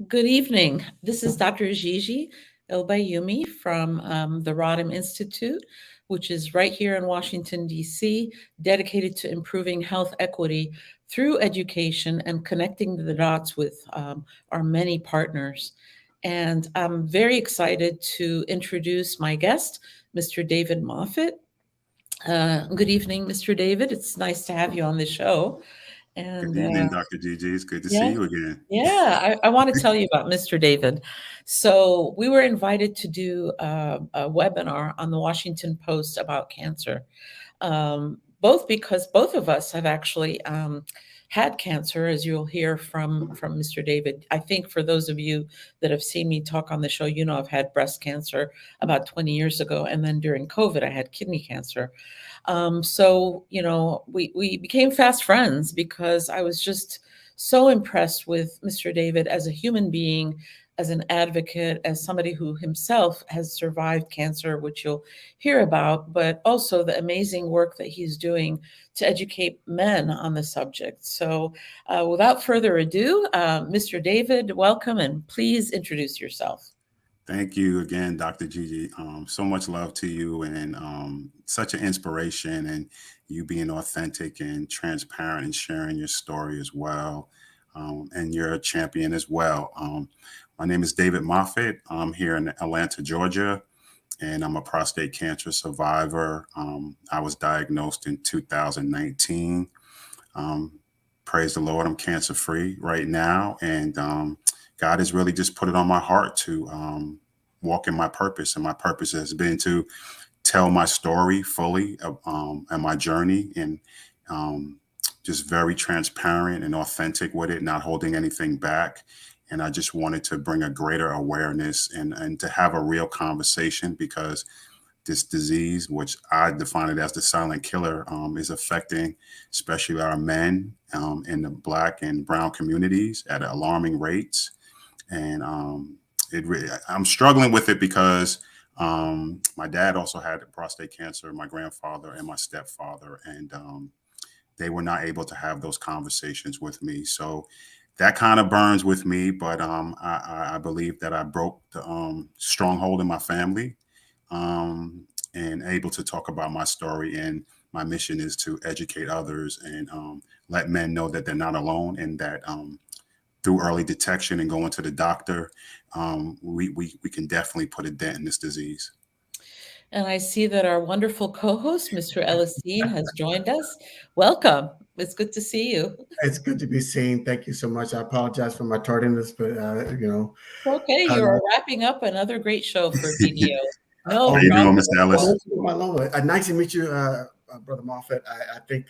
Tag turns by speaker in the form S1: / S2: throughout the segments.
S1: Good evening. This is Dr. Gigi Elbayumi from the Rodham Institute, which is right here in Washington, D.C., dedicated to improving health equity through education and connecting the dots with our many partners. And I'm very excited to introduce my guest, Mr. David Moffett. Good evening, Mr. David. It's nice to have you on the show.
S2: Good
S1: And
S2: evening, Dr. Gigi. It's good to see
S1: yeah,
S2: you again.
S1: I want to tell you about Mr. David. So we were invited to do a webinar on the Washington Post about cancer, both because both of us have actually had cancer, as you'll hear from Mr. David. I think for those of you that have seen me talk on the show, you know I've had breast cancer about 20 years ago, and then during COVID, I had kidney cancer. We became fast friends because I was just so impressed with Mr. David as a human being, as an advocate, as somebody who himself has survived cancer, which you'll hear about, but also the amazing work that he's doing to educate men on the subject. So, without further ado, Mr. David, welcome and please introduce yourself.
S2: Thank you again, Dr. Gigi. So much love to you and such an inspiration, and you being authentic and transparent and sharing your story as well. And you're a champion as well. My name is David Moffett. I'm here in Atlanta, Georgia, and I'm a prostate cancer survivor. I was diagnosed in 2019. Um, Praise the Lord, I'm cancer free right now. And God has really just put it on my heart to walk in my purpose. And my purpose has been to tell my story fully and my journey, and um, just very transparent and authentic with it, not holding anything back. And I just wanted to bring a greater awareness and to have a real conversation, because this disease, which I define it as the silent killer, is affecting especially our men in the Black and Brown communities at alarming rates. And I'm struggling with it because my dad also had prostate cancer, my grandfather and my stepfather, and they were not able to have those conversations with me. So that kind of burns with me, but I believe that I broke the stronghold in my family, um, and able to talk about my story. And my mission is to educate others and let men know that they're not alone, and that through early detection and going to the doctor, we can definitely put a dent in this disease.
S1: And I see that our wonderful co-host, Mr. Ellisine, has joined us. Welcome. It's good to see you.
S3: It's good to be seen. Thank you so much. I apologize for my tardiness, but
S1: Okay,
S3: uh,
S1: you're wrapping up another great show for BDO.
S2: How
S1: No
S3: oh,
S2: you doing,
S1: problem
S2: Mr.
S1: at
S2: Ellis?
S1: all.
S3: nice to meet you, Brother Moffat. I think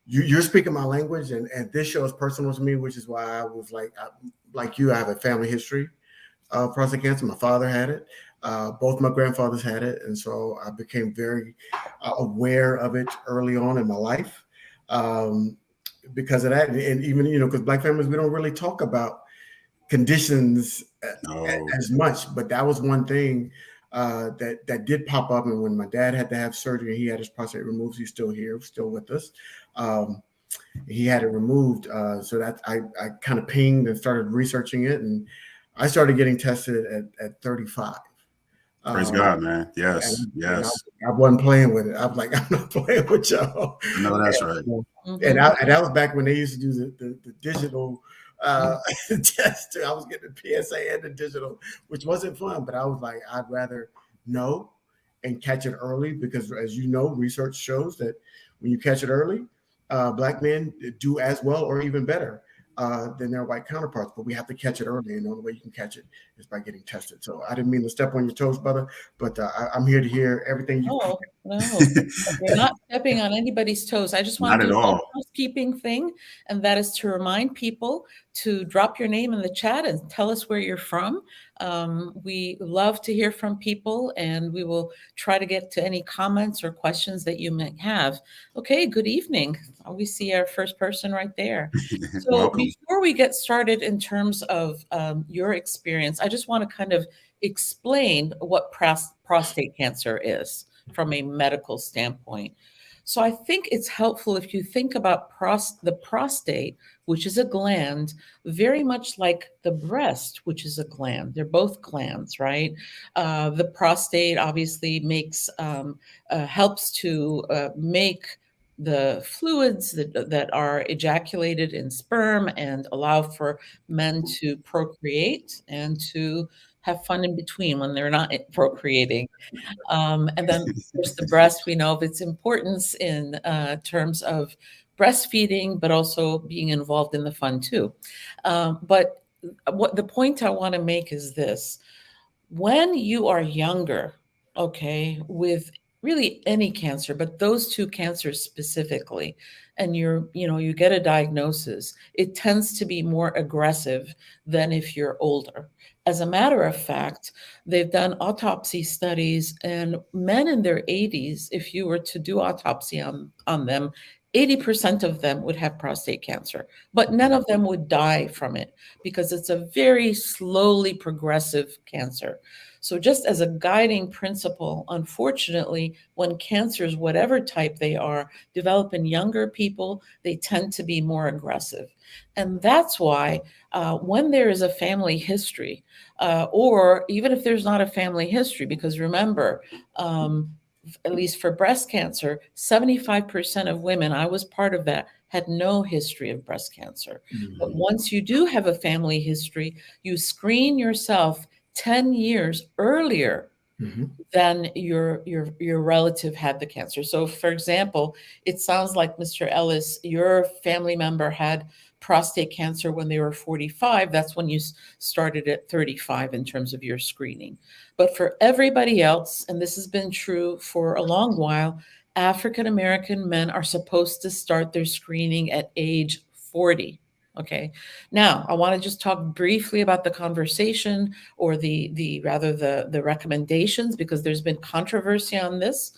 S3: you're speaking my language, and this show is personal to me, which is why I was like you. I have a family history of prostate cancer. My father had it. Both my grandfathers had it, and so I became very aware of it early on in my life. Um, because of that, and even because Black families, we don't really talk about conditions
S2: No.
S3: as much, but that was one thing that did pop up. And when my dad had to have surgery, he had his prostate removed. He's still here, still with us. Um, he had it removed, so that I kind of pinged and started researching it, and I started getting tested at 35.
S2: Praise
S3: Um,
S2: God, man. Yes,
S3: and
S2: yes.
S3: I wasn't playing with it. I was like, I'm not playing with y'all.
S2: I know that's right.
S1: Mhm.
S3: And that was back when they used to do the digital
S1: Mm.
S3: test. I was getting the PSA and the digital, which wasn't fun, but I was like, I'd rather know and catch it early, because, as you know, research shows that when you catch it early, Black men do as well or even better than their white counterparts. But we have to catch it early, and the only way you can catch it is by getting tested. So I didn't mean to step on your toes, brother, but I'm here to hear everything you.
S1: No, no. We're not stepping on anybody's toes. I just want
S2: Not
S1: to
S2: at
S1: do one
S2: all.
S1: housekeeping thing, and that is to remind people to drop your name in the chat and tell us where you're from. We love to hear from people, and we will try to get to any comments or questions that you may have. Okay, good evening. We see our first person right there. So
S2: Welcome.
S1: before we get started in terms of your experience, I just want to kind of explain what prostate cancer is from a medical standpoint. So I think it's helpful if you think about the prostate, which is a gland, very much like the breast, which is a gland. They're both glands, right? The prostate obviously helps to make the fluids that are ejaculated in sperm and allow for men to procreate and to have fun in between when they're not procreating. And then, of course, the breast, we know of its importance in terms of breastfeeding, but also being involved in the fun too. But what the point I want to make is this: when you are younger, okay, with really any cancer, but those two cancers specifically, and you get a diagnosis, it tends to be more aggressive than if you're older. As a matter of fact, they've done autopsy studies, and men in their 80s, if you were to do autopsy on them, 80% of them would have prostate cancer, but none of them would die from it because it's a very slowly progressive cancer. So, just as a guiding principle, unfortunately, when cancers, whatever type they are, develop in younger people, they tend to be more aggressive. And that's why when there is a family history, or even if there's not a family history, because remember, at least for breast cancer, 75% of women, I was part of that, had no history of breast cancer. But once you do have a family history, you screen yourself 10 years earlier than your relative had the cancer. So for example, it sounds like Mr. Ellis, your family member had prostate cancer when they were 45. That's when you started at 35 in terms of your screening. But for everybody else, and this has been true for a long while, African American men are supposed to start their screening at age 40. Okay. Now, I want to just talk briefly about the conversation, or the recommendations, because there's been controversy on this,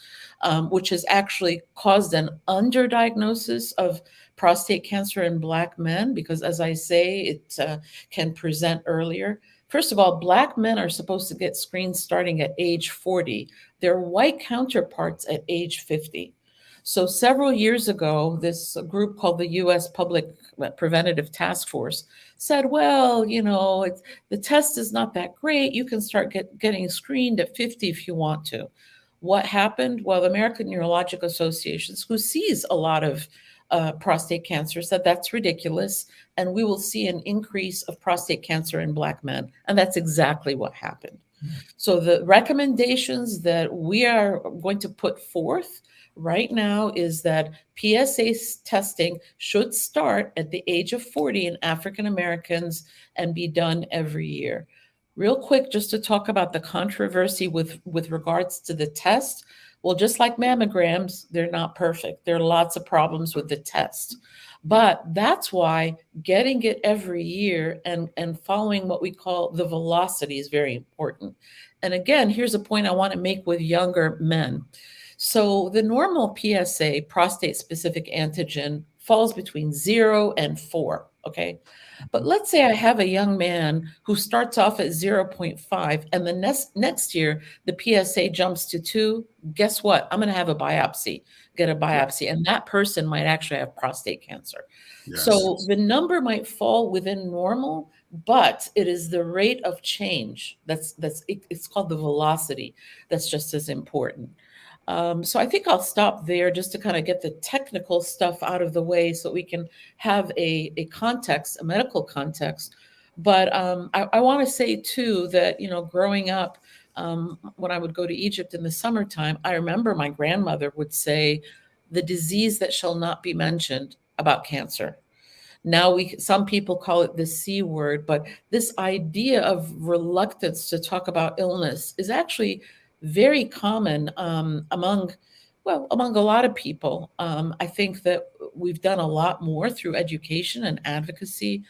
S1: which has actually caused an underdiagnosis of prostate cancer in Black men, because, as I say, it can present earlier. First of all, Black men are supposed to get screened starting at age 40. Their white counterparts at age 50. So several years ago, this group called the U.S. Public Preventative Task Force said, well, the test is not that great. You can start getting screened at 50 if you want to. What happened? Well, the American Urologic Association, who sees a lot of prostate cancer, said that's ridiculous, and we will see an increase of prostate cancer in Black men. And that's exactly what happened. So the recommendations that we are going to put forth right now is that PSA testing should start at the age of 40 in African Americans and be done every year. Real quick, just to talk about the controversy with regards to the test. Well, just like mammograms, they're not perfect. There are lots of problems with the test. But that's why getting it every year and following what we call the velocity is very important. And again, here's a point I want to make with younger men. So the normal PSA, prostate specific antigen, falls between 0 and 4, okay? But let's say I have a young man who starts off at 0.5, and the next year the PSA jumps to 2. Guess what? I'm going to have a biopsy, get a biopsy, and that person might actually have prostate cancer.
S2: Yes.
S1: So the number might fall within normal, but it is the rate of change it's called the velocity that's just as important. So I think I'll stop there just to kind of get the technical stuff out of the way so we can have a context, a medical context. But I want to say too that, growing up, when I would go to Egypt in the summertime, I remember my grandmother would say, the disease that shall not be mentioned about cancer. Now some people call it the C word, but this idea of reluctance to talk about illness is actually very common among a lot of people. I think that we've done a lot more through education and advocacy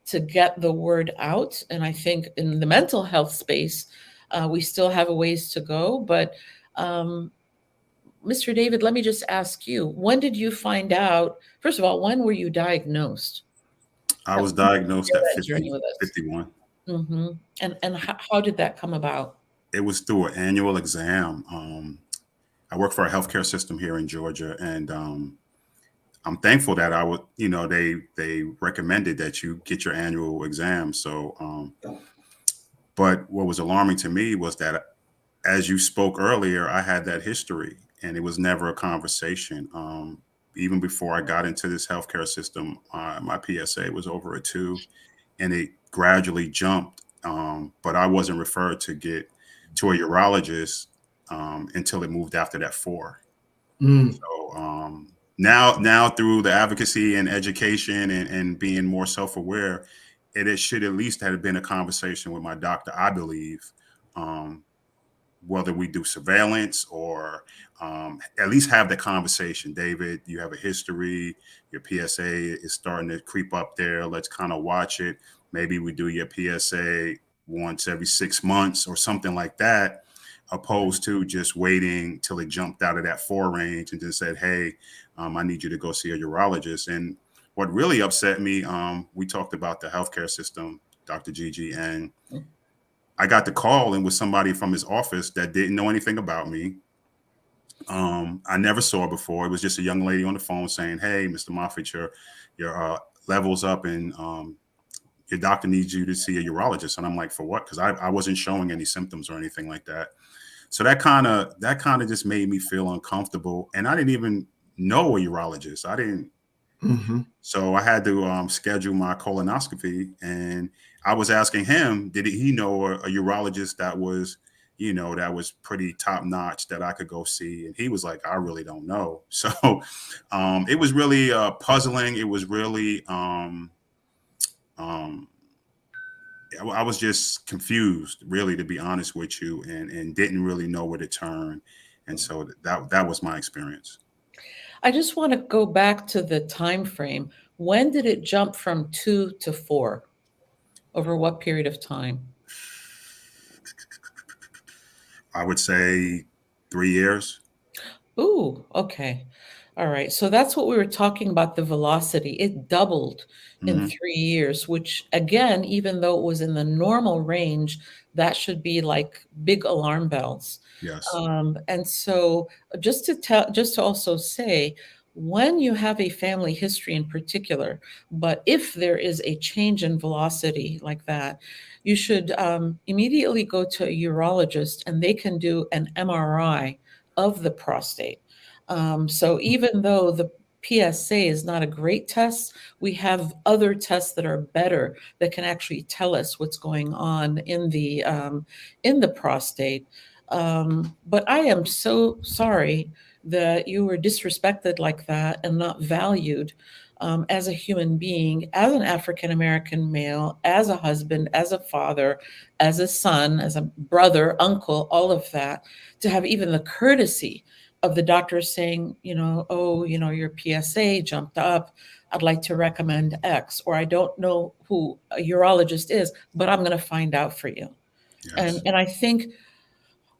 S1: to get the word out. And I think in the mental health space, we still have a ways to go. But Mr. David, let me just ask you, when did you find out, first of all, when were you diagnosed?
S2: I was diagnosed at 51.
S1: Mm-hmm. And how did that come about?
S2: It was through an annual exam. I work for a healthcare system here in Georgia, and I'm thankful that I would, they recommended that you get your annual exam. So, but what was alarming to me was that, as you spoke earlier, I had that history, and it was never a conversation. Even before I got into this healthcare system, my PSA was over a 2, and it gradually jumped. But I wasn't referred to get to a urologist until it moved after that 4.
S3: Mm.
S2: So now through the advocacy and education and being more self-aware, it should at least have been a conversation with my doctor, I believe, whether we do surveillance or at least have the conversation. David, you have a history, your PSA is starting to creep up there. Let's kind of watch it. Maybe we do your PSA once every 6 months or something like that, opposed to just waiting till it jumped out of that 4 range and just said, hey, I need you to go see a urologist. And what really upset me, we talked about the healthcare system, Dr. Gigi, and I got the call and was somebody from his office that didn't know anything about me. I never saw her before. It was just a young lady on the phone saying, hey, Mr. Moffitt, your level's up, and your doctor needs you to see a urologist. And I'm like, for what? Because I wasn't showing any symptoms or anything like that. So that kind of just made me feel uncomfortable. And I didn't even know a urologist. I didn't.
S3: Mm-hmm.
S2: So I had to schedule my colonoscopy, and I was asking him, did he know a urologist that was, that was pretty top notch that I could go see? And he was like, I really don't know. So it was really puzzling. It was really, I was just confused, really, to be honest with you, and didn't really know where to turn. And so that was my experience.
S1: I just want to go back to the time frame. When did it jump from 2 to 4? Over what period of time?
S2: I would say 3 years.
S1: Ooh, okay. All right. So that's what we were talking about, the velocity. It doubled in
S2: Hmm.
S1: 3 years, which again, even though it was in the normal range, that should be like big alarm bells.
S2: Yes.
S1: And so just to also say, when you have a family history in particular, but if there is a change in velocity like that, you should immediately go to a urologist and they can do an MRI of the prostate. So even though the PSA is not a great test, we have other tests that are better that can actually tell us what's going on in the prostate. But I am so sorry that you were disrespected like that and not valued as a human being, as an African American male, as a husband, as a father, as a son, as a brother, uncle, all of that, to have even the courtesy of the doctor saying, oh, your PSA jumped up. I'd like to recommend X, or I don't know who a urologist is, but I'm going to find out for you.
S2: Yes.
S1: And I think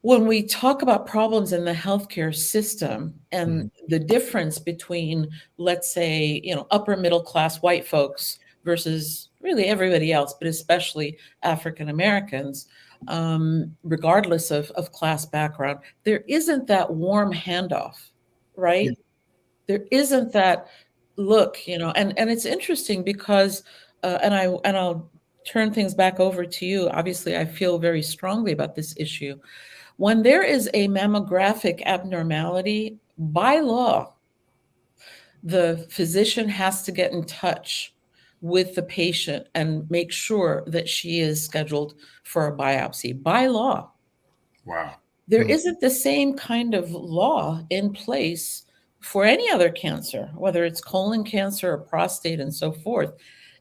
S1: when we talk about problems in the healthcare system and the difference between, let's say, upper middle class white folks versus really everybody else, but especially African Americans, regardless of class background, there isn't that warm handoff,
S3: Yeah.
S1: right? There isn't that look, and it's interesting because, I'll turn things back over to you. Obviously, I feel very strongly about this issue. When there is a mammographic abnormality, by law, the physician has to get in touch with the patient and make sure that she is scheduled for a biopsy by law.
S2: Wow.
S1: There isn't the same kind of law in place for any other cancer, whether it's colon cancer or prostate and so forth.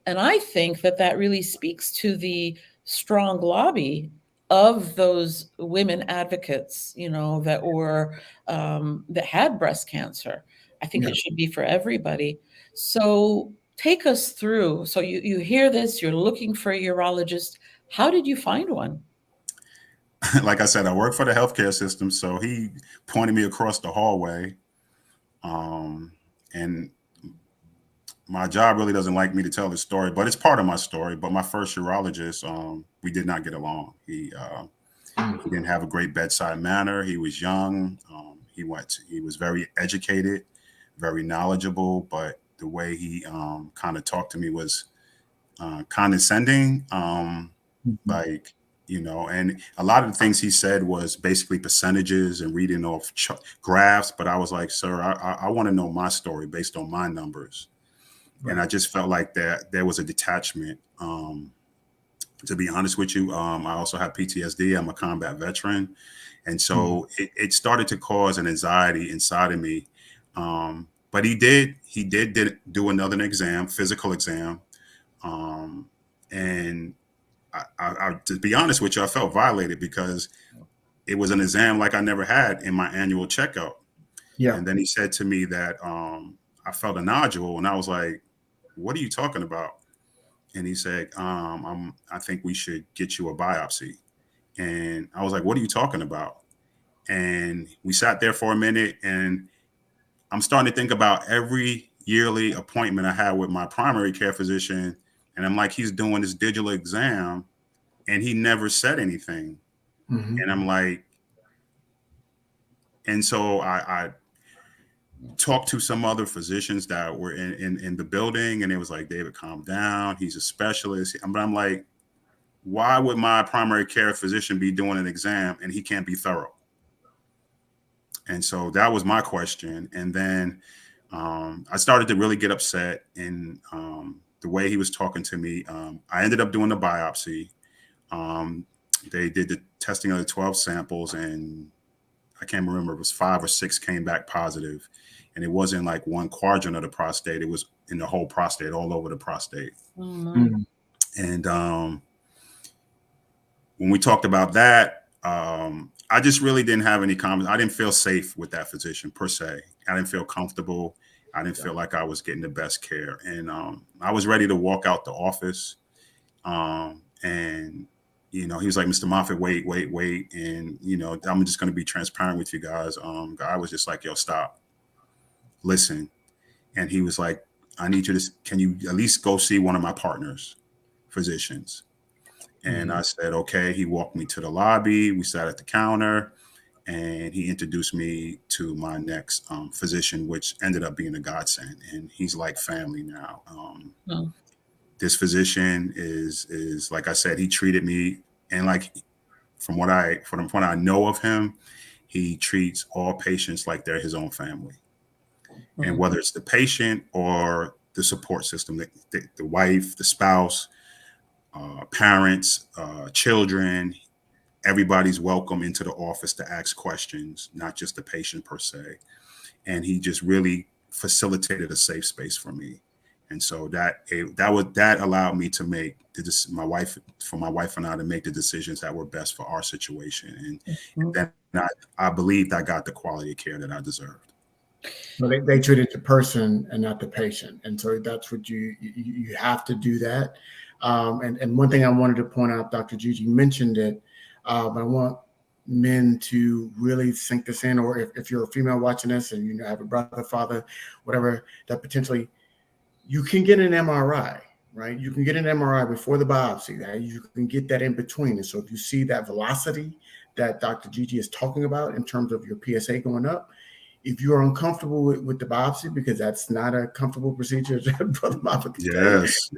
S1: And I think that really speaks to the strong lobby of those women advocates, that had breast cancer. I think
S3: Yeah.
S1: it should be for everybody. So take us through. So you hear this, you're looking for a urologist. How did you find one?
S2: Like I said, I work for the healthcare system, so he pointed me across the hallway. And my job really doesn't like me to tell the story, but it's part of my story. But my first urologist, we did not get along. He didn't have a great bedside manner. He was young. he was very educated, very knowledgeable, but the way he kind of talked to me was condescending, like, and a lot of the things he said was basically percentages and reading off graphs. But I was like, sir, I want to know my story based on my numbers. Right. And I just felt like that there was a detachment. To be honest with you, I also have PTSD. I'm a combat veteran. And so it started to cause an anxiety inside of me. But he did do another exam, physical exam. And I, to be honest with you, I felt violated because it was an exam like I never had in my annual checkup. Yeah. And then he said to me that I felt a nodule, and I was like, "What are you talking about?" And he said, I think we should get you a biopsy. And I was like, "What are you talking about?" And we sat there for a minute, and I'm starting to think about every yearly appointment I had with my primary care physician. And I'm like, he's doing this digital exam and he never said anything. And I'm like, and so I talked to some other physicians that were in the building, and it was like, David, calm down. He's a specialist. But I'm like, why would my primary care physician be doing an exam and he can't be thorough? And so that was my question. And then I started to really get upset in the way he was talking to me. I ended up doing the biopsy. They did the testing of the 12 samples, and I can't remember, it was 5 or 6 came back positive. And it wasn't like one quadrant of the prostate. It was in the whole prostate, all over the prostate. And when we talked about that, I just really didn't have any comments. I didn't feel safe with that physician per se. I didn't feel comfortable. I didn't feel like I was getting the best care. And I was ready to walk out the office. And, he was like, Mr. Moffitt, wait. And, I'm just going to be transparent with you guys. I was just like, yo, stop. Listen. And he was like, I need you to, can you at least go see one of my partners, physicians? And I said, okay. He walked me to the lobby. We sat at the counter, and he introduced me to my next physician, which ended up being a godsend. And he's like family now. This physician is like I said, he treated me, and like from what I know of him, he treats all patients like they're his own family. And whether it's the patient or the support system, the wife, the spouse, parents, children, everybody's welcome into the office to ask questions, not just the patient per se. And he just really facilitated a safe space for me. And so that allowed me to make my wife and I to make the decisions that were best for our situation. And then I believed I got the quality of care that I deserved.
S3: Well, they treated the person and not the patient. And so that's what you have to do that. And one thing I wanted to point out, Dr. Gigi mentioned it, but I want men to really sink this in, or if you're a female watching this and you have a brother, father, whatever, that potentially you can get an MRI, right? You can get an MRI before the biopsy. That you can get that in between. And so if you see that velocity that Dr. Gigi is talking about in terms of your PSA going up, if you're uncomfortable with the biopsy, because that's not a comfortable procedure, Brother Moffitt,
S2: yes,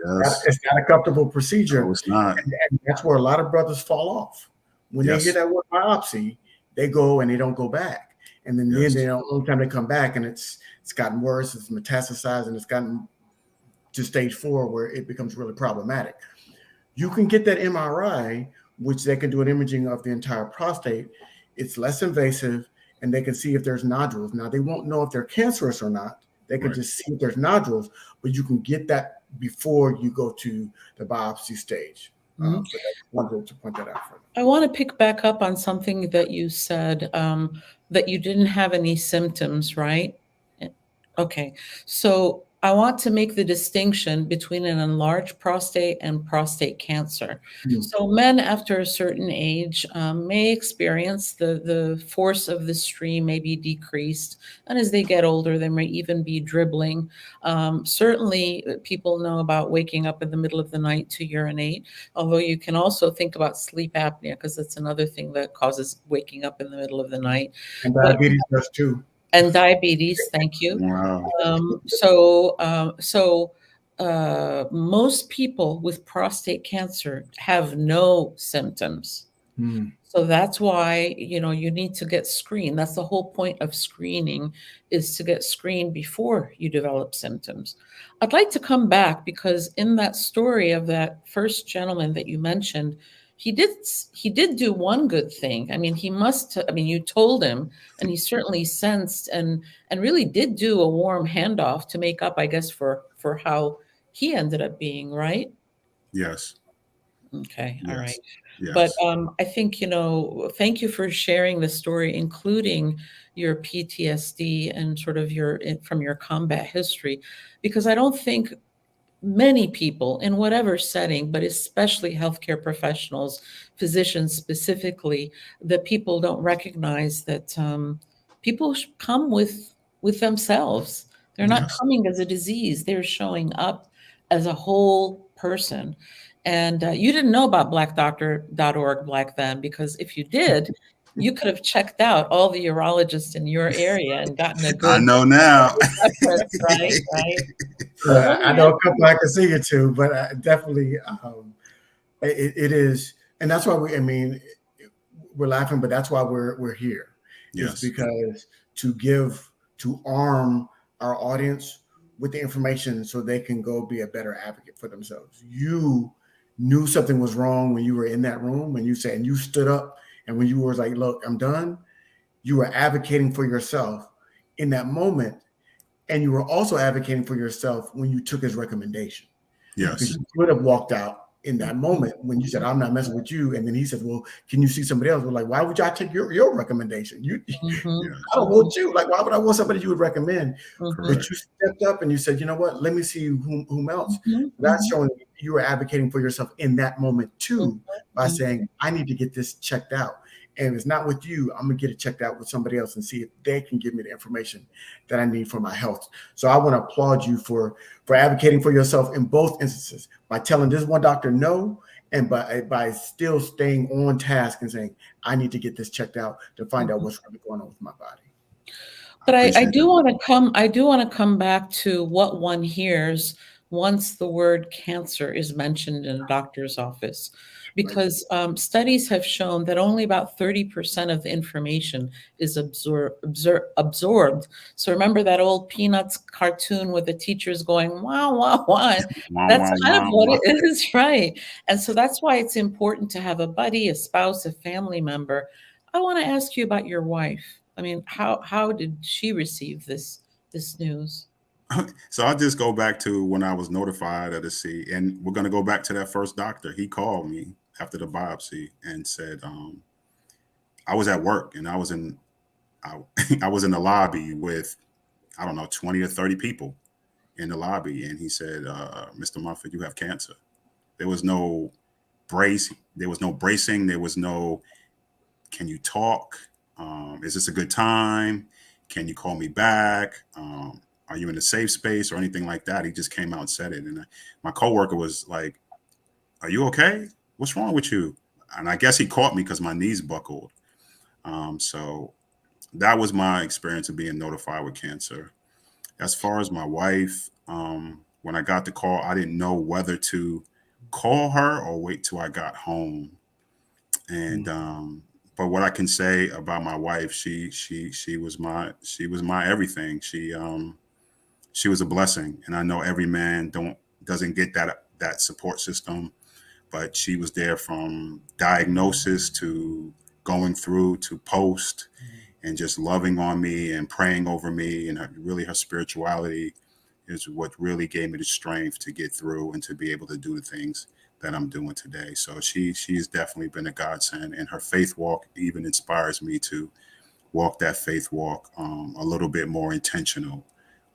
S3: it's not a comfortable procedure.
S2: No, it's not.
S3: And that's where a lot of brothers fall off. When they hear that word biopsy, they go and they don't go back. And then they don't, only time they come back, and it's gotten worse, it's metastasized, and it's gotten to stage 4 where it becomes really problematic. You can get that MRI, which they can do an imaging of the entire prostate. It's less invasive, and they can see if there's nodules. Now, they won't know if they're cancerous or not. They can just see if there's nodules, but you can get that before you go to the biopsy stage. So I wanted to point that out for them.
S1: I want to pick back up on something that you said, that you didn't have any symptoms, right? Okay. So I want to make the distinction between an enlarged prostate and prostate cancer.
S3: Mm.
S1: So men after a certain age may experience the force of the stream may be decreased. And as they get older, there may even be dribbling. Certainly, people know about waking up in the middle of the night to urinate, although you can also think about sleep apnea, because that's another thing that causes waking up in the middle of the night.
S3: And
S1: But
S3: diabetes does too.
S1: and diabetes, thank you.
S2: Wow.
S1: Most people with prostate cancer have no symptoms.
S3: Mm.
S1: So that's why, you need to get screened. That's the whole point of screening, is to get screened before you develop symptoms. I'd like to come back because in that story of that first gentleman that you mentioned, he did do one good thing. I mean, you told him, and he certainly sensed and really did do a warm handoff to make up, I guess, for how he ended up being, right?
S2: Yes.
S1: Okay. All right.
S2: Yes.
S1: But I think, thank you for sharing the story, including your PTSD and sort of from your combat history, because I don't think many people in whatever setting, but especially healthcare professionals, physicians specifically, that people don't recognize that people come with themselves. They're not
S2: Yes.
S1: coming as a disease. They're showing up as a whole person. And you didn't know about blackdoctor.org back then, because if you did, you could have checked out all the urologists in your area and gotten a
S2: I
S1: good
S2: know now.
S1: reference, right? So let
S3: I
S1: me
S3: know
S1: ask
S3: a couple I can see you too, but definitely it is, and that's why we're laughing, but that's why we're here.
S2: Yes.
S3: It's because to arm our audience with the information so they can go be a better advocate for themselves. You knew something was wrong when you were in that room, and you stood up, and when you were like, "Look, I'm done," you were advocating for yourself in that moment. And you were also advocating for yourself when you took his recommendation.
S2: Yes.
S3: Because you could have walked out in that moment when you said, "I'm not messing with you." And then he said, "Well, can you see somebody else?" We're like, "Why would y'all take your recommendation?
S1: Mhm.
S3: I don't want you. Like, why would I want somebody you would recommend?"
S1: Mhm.
S3: But you stepped up and you said, "You know what? Let me see whom else."
S1: Mhm.
S3: That's showing you were advocating for yourself in that moment too, by
S1: Mhm.
S3: saying, "I need to get this checked out. And if it's not with you, I'm gonna get it checked out with somebody else and see if they can give me the information that I need for my health." So I want to applaud you for advocating for yourself in both instances, by telling this one doctor no, and by still staying on task and saying, "I need to get this checked out to find out what's really going on with my body."
S1: But I
S2: appreciate
S1: do
S2: that.
S1: want to come back to what one hears once the word cancer is mentioned in a doctor's office, because studies have shown that only about 30% of the information is absorbed. So remember that old Peanuts cartoon with the teachers going, wow, wow, wow.
S2: Wow,
S1: That's
S2: wow,
S1: kind of
S2: wow,
S1: what
S2: wow.
S1: it is, right? And so that's why it's important to have a buddy, a spouse, a family member. I want to ask you about your wife. I mean, how did she receive this news?
S2: So I'll just go back to when I was notified of the C, and we're going to go back to that first doctor. He called me after the biopsy and said, I was at work and I, I was in the lobby with, I don't know, 20 or 30 people in the lobby. And he said, "Mr. Muffet, you have cancer." There was no brace. There was no bracing. There was no, "Can you talk? Is this a good time? Can you call me back? Are you in a safe space?" or anything like that. He just came out and said it. And my coworker was like, "Are you okay? What's wrong with you?" And I guess he caught me because my knees buckled. So that was my experience of being notified with cancer. As far as my wife, when I got the call, I didn't know whether to call her or wait till I got home. And but what I can say about my wife, she was my everything. She was a blessing, and I know every man doesn't get that support system, but she was there from diagnosis to going through to post, and just loving on me and praying over me, and her spirituality is what really gave me the strength to get through and to be able to do the things that I'm doing today. So she's definitely been a godsend, and her faith walk even inspires me to walk that faith walk a little bit more intentional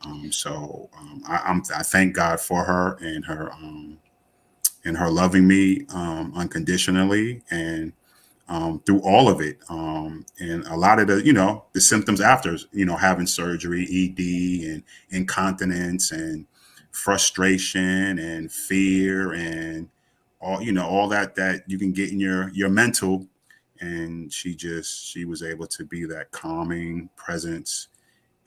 S2: I thank God for her and her loving me unconditionally and through all of it. And a lot of the symptoms after, having surgery, ED and incontinence and frustration and fear and all that you can get in your mental. And she was able to be that calming presence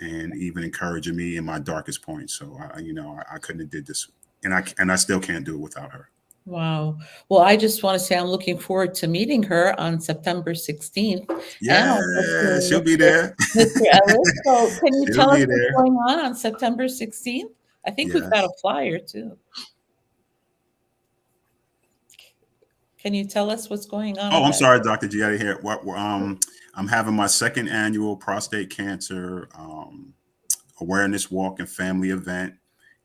S2: and even encouraging me in my darkest points. So I couldn't have did this, and I still can't do it without her.
S1: Wow. Well, I just want to say I'm looking forward to meeting her on September 16th and
S2: Yeah,
S1: also seeing
S2: she'll be there.
S1: Mr. Ellis. So can you
S2: She'll
S1: tell us
S2: be
S1: what's
S2: there.
S1: going on September 16th? I think we've got a
S2: Yes.
S1: flyer too. Can you tell us what's going on
S2: Oh,
S1: at
S2: I'm
S1: that?
S2: sorry, Dr. G. I didn't hear it. I'm having my second annual prostate cancer awareness walk and family event.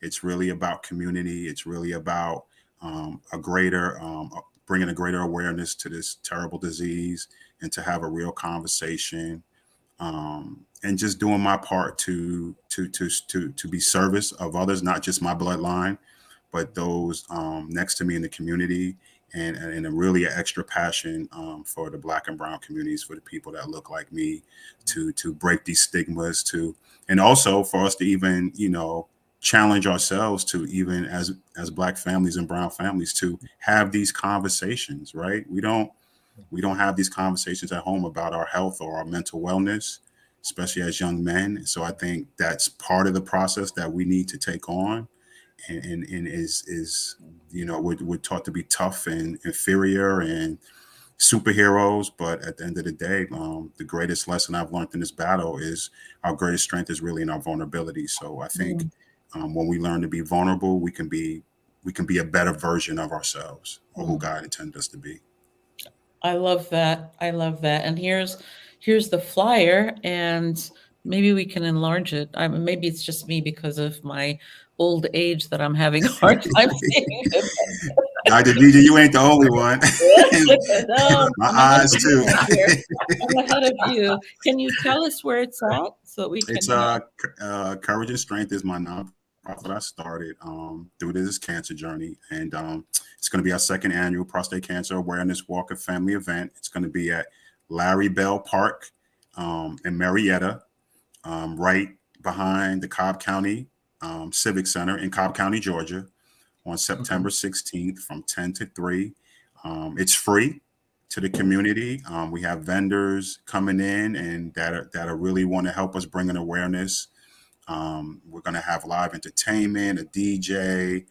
S2: It's really about community. It's really about a greater bringing a greater awareness to this terrible disease and to have a real conversation and just doing my part to be service of others, not just my bloodline, but those next to me in the community, and a really an extra passion for the Black and Brown communities, for the people that look like me, to break these stigmas, and also for us to even challenge ourselves to, even as Black families and Brown families, to have these conversations. Right? We don't have these conversations at home about our health or our mental wellness, especially as young men. So I think that's part of the process that we need to take on, and is we're taught to be tough and inferior and superheroes, but at the end of the day, the greatest lesson I've learned in this battle is our greatest strength is really in our vulnerability. So I think
S1: Mm,
S2: when we learn to be vulnerable, we can be a better version of ourselves or who
S1: mm.
S2: God intended us to be.
S1: I love that. I love that. And here's the flyer, and maybe we can enlarge it. Maybe it's just me because of my old age that I'm having a hard time seeing it.
S2: Dr. Gigi, you ain't the only one.
S1: No,
S2: My
S1: I'm ahead
S2: eyes
S1: of you,
S2: too.
S1: my dear. I'm ahead of you. Can you tell us where it's at so that we
S2: It's
S1: can
S2: Courage and Strength is my nonprofit I started through this cancer journey, and it's going to be our second annual prostate cancer awareness walk and family event. It's going to be at Larry Bell Park in Marietta, right behind the Cobb County Civic Center in Cobb County, Georgia, on
S1: Mhm.
S2: September 16th from 10 to 3. It's free to the community. We have vendors coming in and that are really want to help us bring an awareness. We're going to have live entertainment, a DJ.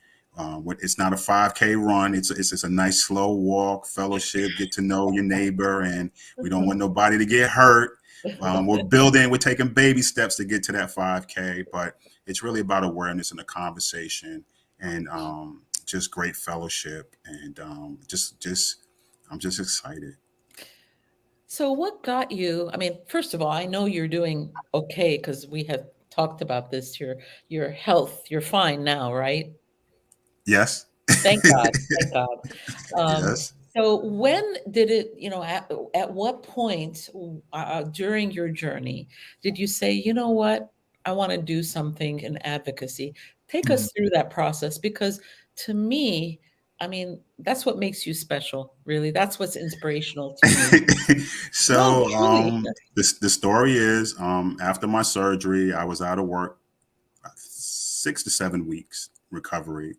S2: It's not a 5K run. It's just a nice slow walk, fellowship, get to know your neighbor, and we don't want nobody to get hurt. We're taking baby steps to get to that 5K, but it's really about awareness and a conversation, and just great fellowship, and I'm just excited.
S1: So what got you? I mean, first of all, I know you're doing okay because we have talked about this. Your health, you're fine now, right?
S2: Yes.
S1: Thank God. Thank God.
S2: Yes.
S1: So when did it, at what point during your journey did you say, you know what, I want to do something in advocacy? Take
S3: Mhm.
S1: us through that process because to me, I mean, that's what makes you special, really. That's what's inspirational to me. No,
S2: So
S1: truly.
S2: the story is after my surgery, I was out of work 6 to 7 weeks recovery.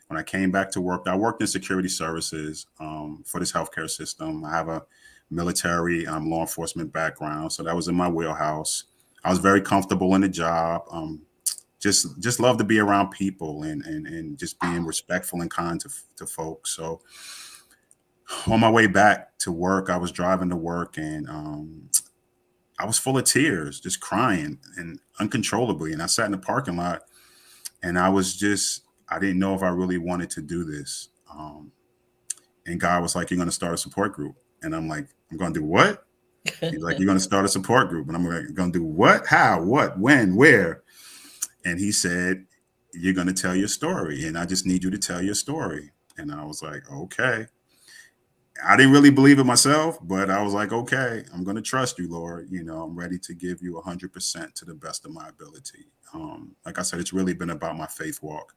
S2: When I came back to work, I worked in security services for this healthcare system. I have a military law enforcement background, so that was in my wheelhouse. I was very comfortable in the job. Just love to be around people and just being respectful and kind to folks. So on my way back to work, I was driving to work, and I was full of tears, just crying and uncontrollably. And I sat in the parking lot, and I didn't know if I really wanted to do this. And God was like, "You're going to start a support group." And I'm like, "I'm going to do what?" He's like, "You're going to start a support group." And I'm like, "Going to do what? How? What? When? Where?" And he said, "You're going to tell your story. And I just need you to tell your story." And I was like, "Okay." I didn't really believe it myself, but I was like, okay, I'm going to trust you, Lord. I'm ready to give you 100% to the best of my ability. Like I said, it's really been about my faith walk.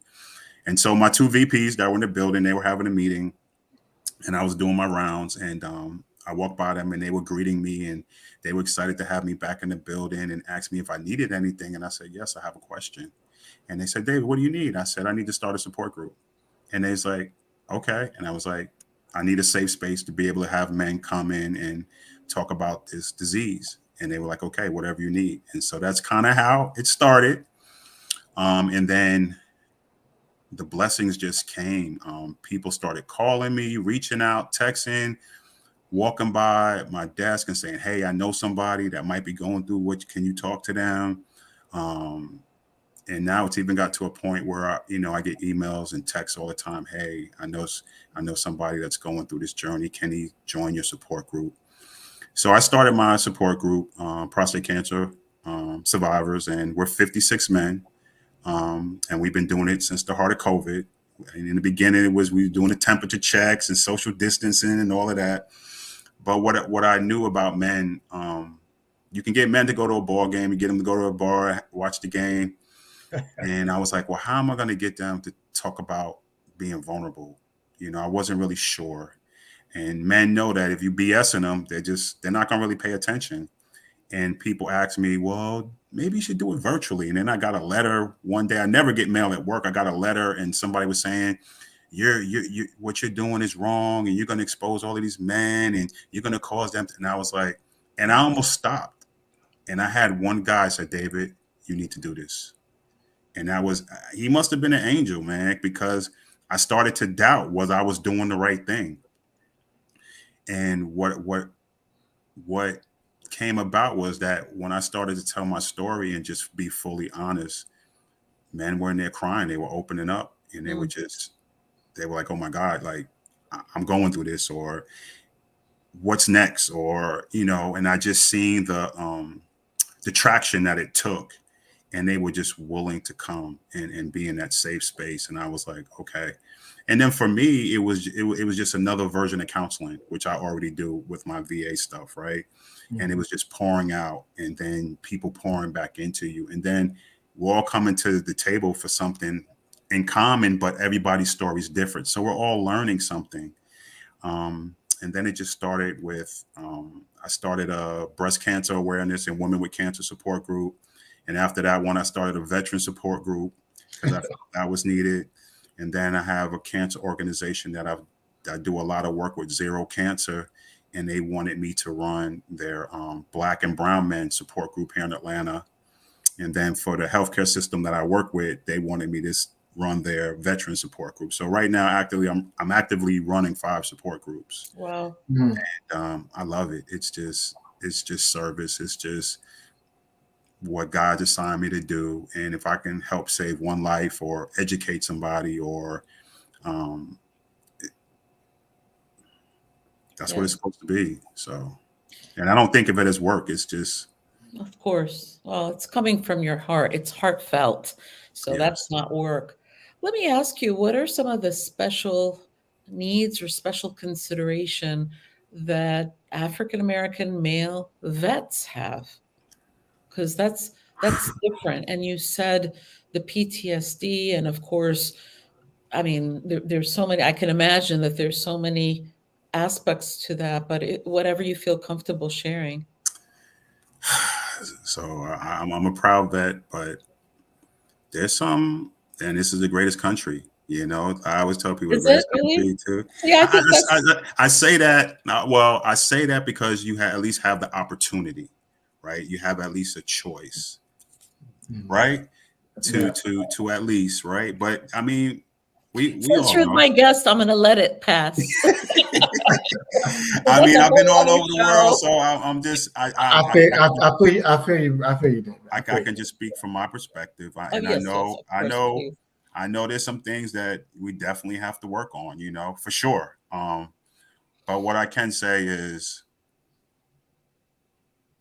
S2: And so my two VPs that were in the building, they were having a meeting, and I was doing my rounds, and I walked by them, and they were greeting me, and they were excited to have me back in the building and asked me if I needed anything. And I said, yes, I have a question. And they said, David, what do you need? I said, I need to start a support group. And they was like, okay. And I was like, I need a safe space to be able to have men come in and talk about this disease. And they were like, okay, whatever you need. And so that's kind of how it started. And then the blessings just came. People started calling me, reaching out, texting, walking by my desk and saying, hey, I know somebody that might be going through what, can you talk to them? And now it's even got to a point where I get emails and texts all the time. Hey, I know somebody that's going through this journey. Can he join your support group? So I started my support group, Prostate Cancer Survivors, and we're 56 men. And we've been doing it since the heart of COVID. And in the beginning, we were doing the temperature checks and social distancing and all of that. But what I knew about men, you can get men to go to a ball game, you get them to go to a bar, watch the game. And I was like, well, how am I going to get them to talk about being vulnerable? I wasn't really sure. And men know that if you BSing them, they're not going to really pay attention. And people ask me, well, maybe you should do it virtually. And then I got a letter one day. I never get mail at work. I got a letter, and somebody was saying, you're what you're doing is wrong, and you're going to expose all of these men, and you're going to cause them. And I was like, and I almost stopped. And I had one guy say, David, you need to do this. And he must have been an angel, man, because I started to doubt whether I was doing the right thing. And what came about was that when I started to tell my story and just be fully honest, men were in there crying. They were opening up, and they were like, oh my God, like I'm going through this, or what's next, or, and I just seen the traction that it took. And they were just willing to come and be in that safe space. And I was like, okay. And then for me, it was just another version of counseling, which I already do with my VA stuff, right? Mm-hmm. And it was just pouring out, and then people pouring back into you. And then we're all coming to the table for something in common, but everybody's story is different. So we're all learning something. And then it just started with, I started a breast cancer awareness and women with cancer support group. And after that one, I started a veteran support group because I felt that was needed. And then I have a cancer organization that I do a lot of work with, Zero Cancer. And they wanted me to run their Black and Brown men support group here in Atlanta. And then for the healthcare system that I work with, they wanted me to run their veteran support group. So right now, I'm actively running 5 support groups.
S1: Wow.
S2: And I love it. It's just service. It's just what God assigned me to do. And if I can help save one life or educate somebody, or that's what it's supposed to be. So, and I don't think of it as work. It's just.
S1: Of course. Well, it's coming from your heart. It's heartfelt. So that's not work. Let me ask you, what are some of the special needs or special consideration that African-American male vets have? Because that's different. And you said the PTSD, and of course, I mean, there's so many. I can imagine that there's so many aspects to that, but whatever you feel comfortable sharing.
S2: So I'm a proud vet, but there's some, and this is the greatest country. I always tell people
S1: Is it really?
S2: Too.
S1: Yeah,
S2: I say that. Well, I say that because you at least have the opportunity, right? You have at least a choice, right? To at least, right? But I mean, we
S1: since
S2: all
S1: you're
S2: know.
S1: My guest, I'm going to let it pass.
S2: I mean, I've been all over the world, so I'm just. I
S3: feel you.
S2: I can just speak from my perspective, I know there's some things that we definitely have to work on, for sure. But what I can say is,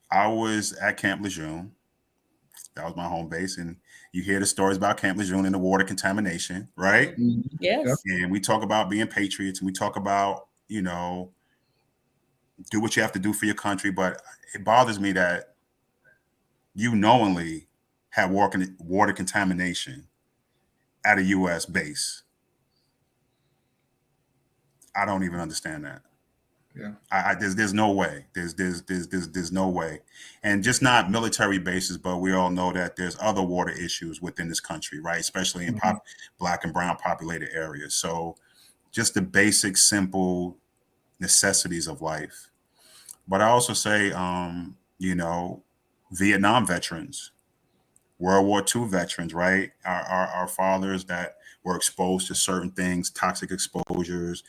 S2: I was at Camp Lejeune. That was my home base, and you hear the stories about Camp Lejeune and the water contamination, right?
S1: Yes.
S2: And we talk about being patriots, and we talk about, do what you have to do for your country. But it bothers me that you knowingly have water contamination at a U.S. base. I don't even understand that.
S3: Yeah.
S2: There's no way. There's no way. And just not military bases, but we all know that there's other water issues within this country, right? Especially in Black and brown populated areas. So just the basic, simple necessities of life. But I also say, Vietnam veterans, World War II veterans, right? Our fathers that were exposed to certain things, toxic exposures,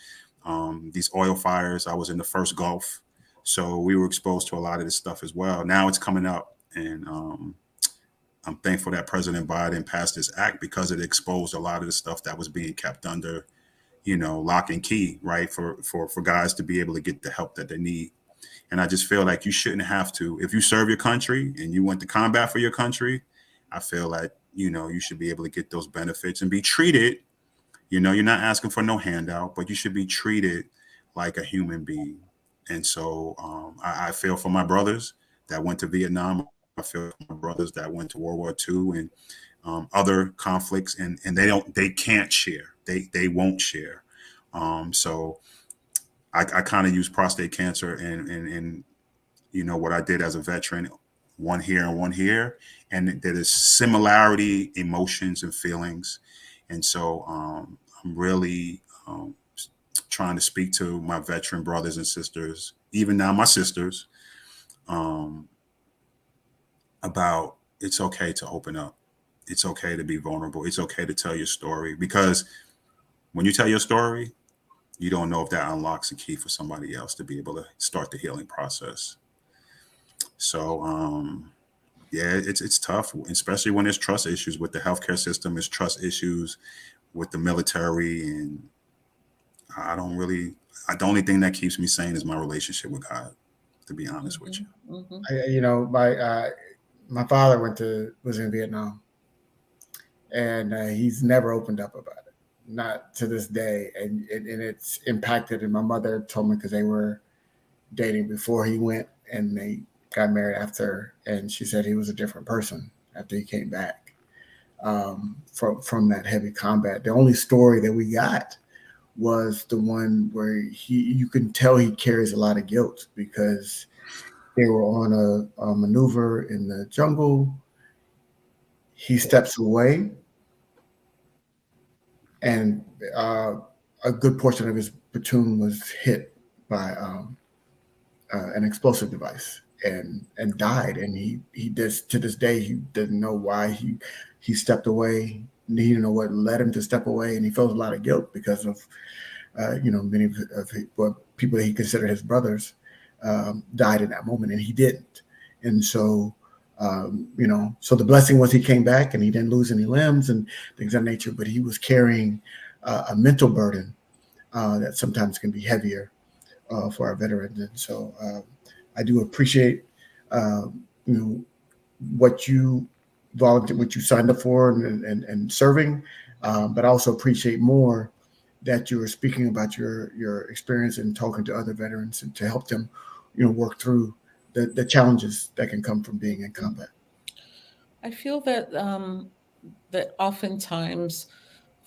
S2: these oil fires. I was in the first Gulf, so we were exposed to a lot of this stuff as well. Now it's coming up, and I'm thankful that President Biden passed this act because it exposed a lot of the stuff that was being kept under, lock and key, right? For guys to be able to get the help that they need. And I just feel like you shouldn't have to. If you serve your country and you went to combat for your country, I feel like, you should be able to get those benefits and be treated. You're not asking for no handout, but you should be treated like a human being. And so I feel for my brothers that went to Vietnam. I feel for my brothers that went to World War II and other conflicts, and they can't share. They won't share. So I kind of use prostate cancer and what I did as a veteran, one here and one here, and there is similarity, emotions and feelings. And so I'm really trying to speak to my veteran brothers and sisters, even now my sisters, about it's okay to open up. It's okay to be vulnerable. It's okay to tell your story, because when you tell your story, you don't know if that unlocks a key for somebody else to be able to start the healing process. So, yeah, it's tough, especially when there's trust issues with the healthcare system. There's trust issues with the military, and the only thing that keeps me sane is my relationship with God, to be honest with you.
S3: My father was in Vietnam, and he's never opened up about it, not to this day, and it's impacted. And my mother told me, because they were dating before he went, and they got married after, and she said he was a different person after he came back from that heavy combat. The only story that we got was the one where you can tell he carries a lot of guilt, because they were on a maneuver in the jungle. He steps away, and a good portion of his platoon was hit by an explosive device and died. And he does, to this day, he doesn't know why he stepped away. He didn't know what led him to step away, and he feels a lot of guilt because of many of people that he considered his brothers died in that moment, and he didn't. And so so the blessing was he came back and he didn't lose any limbs and things of that nature, but he was carrying a mental burden that sometimes can be heavier for our veterans. And so I do appreciate what you volunteered, what you signed up for, and serving, but I also appreciate more that you were speaking about your experience and talking to other veterans and to help them work through the challenges that can come from being in combat.
S1: I feel that that oftentimes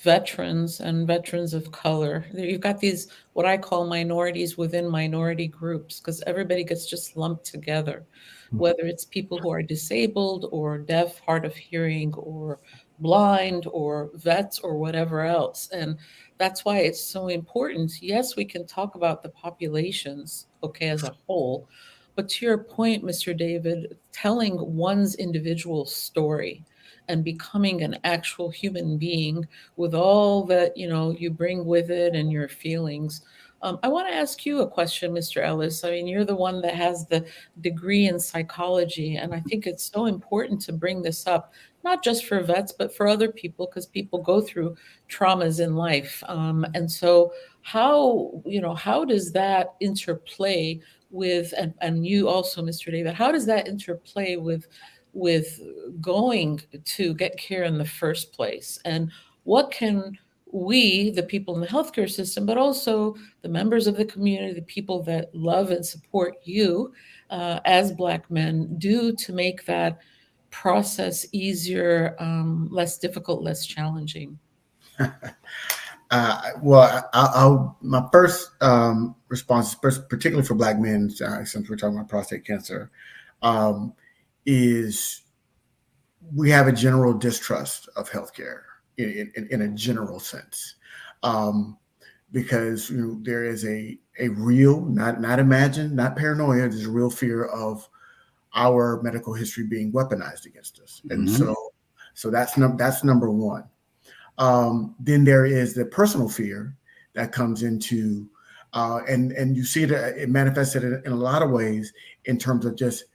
S1: veterans and veterans of color, you've got these what I call minorities within minority groups, because everybody gets just lumped together, whether it's people who are disabled or deaf, hard of hearing, or blind, or vets, or whatever else. And that's why it's so important. Yes, we can talk about the populations, okay, as a whole, but to your point, Mr. David, telling one's individual story and becoming an actual human being with all that you bring with it and your feelings. I want to ask you a question, Mr. Ellis. I mean, you're the one that has the degree in psychology, and I think it's so important to bring this up, not just for vets, but for other people, because people go through traumas in life. And so how does that interplay with, and you also, Mr. David, how does that interplay with going to get care in the first place? And what can we, the people in the healthcare system, but also the members of the community, the people that love and support you as Black men, do to make that process easier, less difficult, less challenging?
S3: Well, my first response, particularly for Black men, since we're talking about prostate cancer, um, is we have a general distrust of healthcare in a general sense, because there is a real, not imagined, not paranoia. There's a real fear of our medical history being weaponized against us, and
S2: Mhm.
S3: so that's number one. Then there is the personal fear that comes into, and you see it manifested in a lot of ways in terms of just,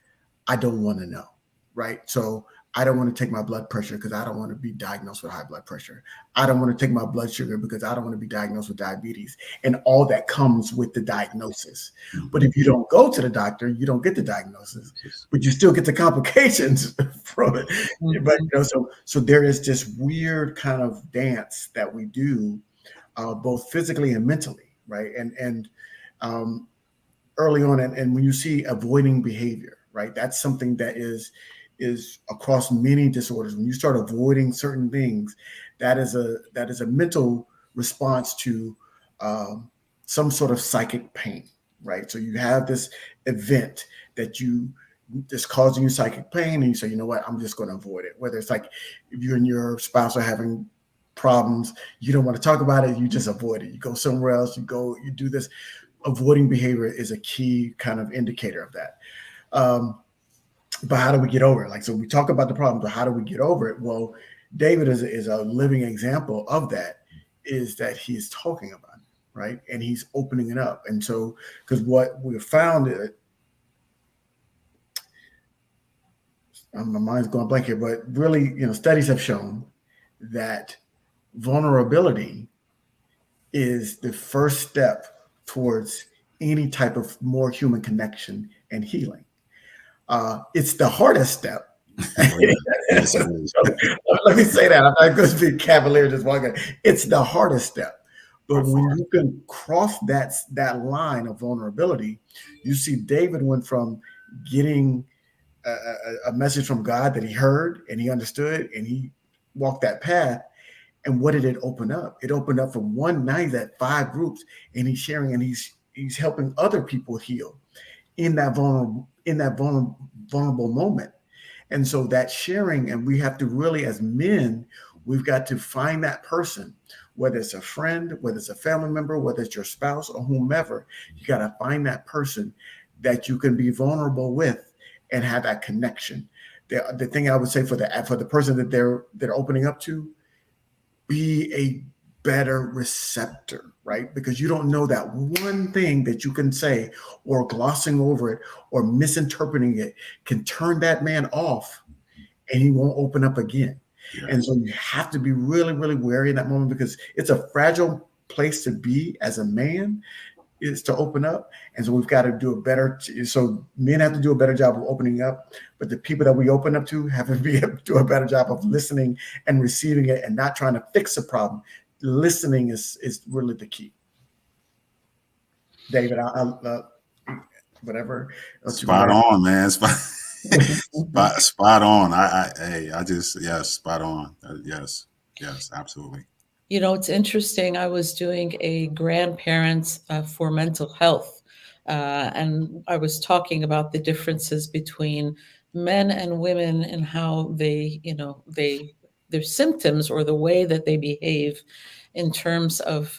S3: I don't want to know, right? So I don't want to take my blood pressure because I don't want to be diagnosed with high blood pressure. I don't want to take my blood sugar because I don't want to be diagnosed with diabetes, and all that comes with the diagnosis. But if you don't go to the doctor, you don't get the diagnosis, but you still get the complications from it. But
S1: Mhm.
S3: so there is this weird kind of dance that we do, both physically and mentally, right? And um, early on, and when you see avoiding behavior, right, that's something that is across many disorders. When you start avoiding certain things, that is a mental response to some sort of psychic pain, right? So you have this event that you that's causing you psychic pain, and you say, you know what, I'm just going to avoid it. Whether it's like if you and your spouse are having problems, you don't want to talk about it, you just avoid it. You go somewhere else, you do this. Avoiding behavior is a key kind of indicator of that. But how do we get over it? Like, so we talk about the problem, but how do we get over it? Well, David is a living example of that, is that he's talking about it, right? And he's opening it up. And so, because what we've found, my mind's going blank here, but really, studies have shown that vulnerability is the first step towards any type of more human connection and healing. It's the hardest step.
S2: Oh, yeah. Yes,
S3: So,
S2: it is.
S3: let me say that. I'm not going to be cavalier just walking. It's the hardest step.
S2: By
S3: But when
S2: far.
S3: you can cross that line of vulnerability, you see David went from getting a message from God that he heard and he understood and he walked that path. And what did it open up? It opened up from one night at 5 groups, and he's sharing and he's helping other people heal in that vulnerable moment. And so that sharing, and we have to really, as men, we've got to find that person, whether it's a friend, whether it's a family member, whether it's your spouse or whomever, you got to find that person that you can be vulnerable with and have that connection. The thing I would say for the person that they're opening up to, be a better receptor, right? Because you don't know that one thing that you can say, or glossing over it or misinterpreting it can turn that man off and he won't open up again.
S2: Yeah.
S3: And so you have to be really, really wary in that moment, because it's a fragile place to be as a man, is to open up. And so we've got to do a better, so men have to do a better job of opening up, but the people that we open up to have to do a better job of listening and receiving it and not trying to fix the problem. Listening is really the key. David, whatever else you
S2: Spot
S3: want
S2: on, man. Spot,
S3: to
S2: spot on. I just, yes, spot on. Yes, absolutely.
S1: It's interesting. I was doing a grandparents for mental health, and I was talking about the differences between men and women and how their symptoms or the way that they behave in terms of